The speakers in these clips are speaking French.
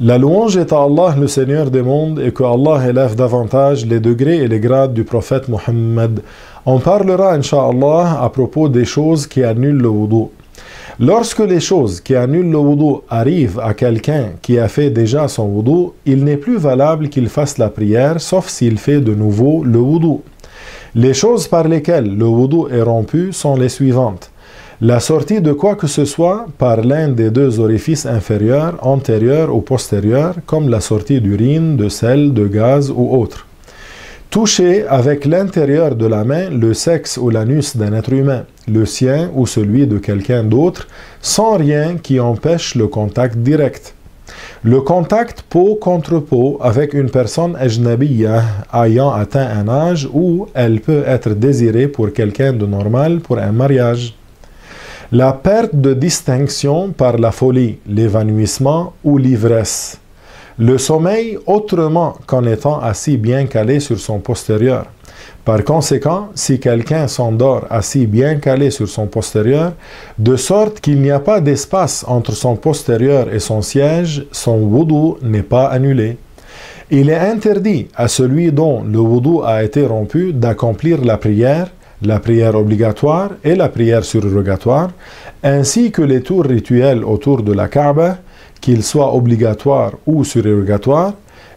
La louange est à Allah, le Seigneur des mondes, et que Allah élève davantage les degrés et les grades du prophète Muhammad. On parlera, Inch'Allah, à propos des choses qui annulent le wudu. Lorsque les choses qui annulent le wudu arrivent à quelqu'un qui a fait déjà son wudu, il n'est plus valable qu'il fasse la prière, sauf s'il fait de nouveau le wudu. Les choses par lesquelles le wudu est rompu sont les suivantes. La sortie de quoi que ce soit par l'un des deux orifices inférieurs, antérieurs ou postérieurs, comme la sortie d'urine, de sel, de gaz ou autre. Toucher avec l'intérieur de la main le sexe ou l'anus d'un être humain, le sien ou celui de quelqu'un d'autre, sans rien qui empêche le contact direct. Le contact peau contre peau avec une personne ajnabiyya ayant atteint un âge où elle peut être désirée pour quelqu'un de normal pour un mariage. La perte de distinction par la folie, l'évanouissement ou l'ivresse. Le sommeil autrement qu'en étant assis bien calé sur son postérieur. Par conséquent, si quelqu'un s'endort assis bien calé sur son postérieur, de sorte qu'il n'y a pas d'espace entre son postérieur et son siège, son wudu n'est pas annulé. Il est interdit à celui dont le wudu a été rompu d'accomplir la prière obligatoire et la prière surrogatoire, ainsi que les tours rituels autour de la Kaaba, qu'ils soient obligatoires ou surrogatoires,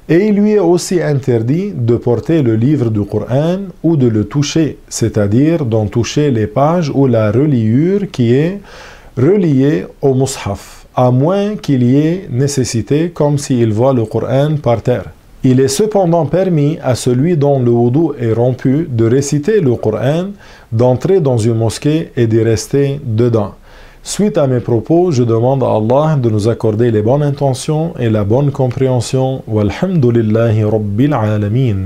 et il lui est aussi interdit de porter le livre du Coran ou de le toucher, c'est-à-dire d'en toucher les pages ou la reliure qui est reliée au mushaf, à moins qu'il y ait nécessité comme s'il voit le Coran par terre. Il est cependant permis à celui dont le wudu est rompu de réciter le Coran, d'entrer dans une mosquée et d'y rester dedans. Suite à mes propos, je demande à Allah de nous accorder les bonnes intentions et la bonne compréhension. Walhamdulillahi Rabbil Alamin.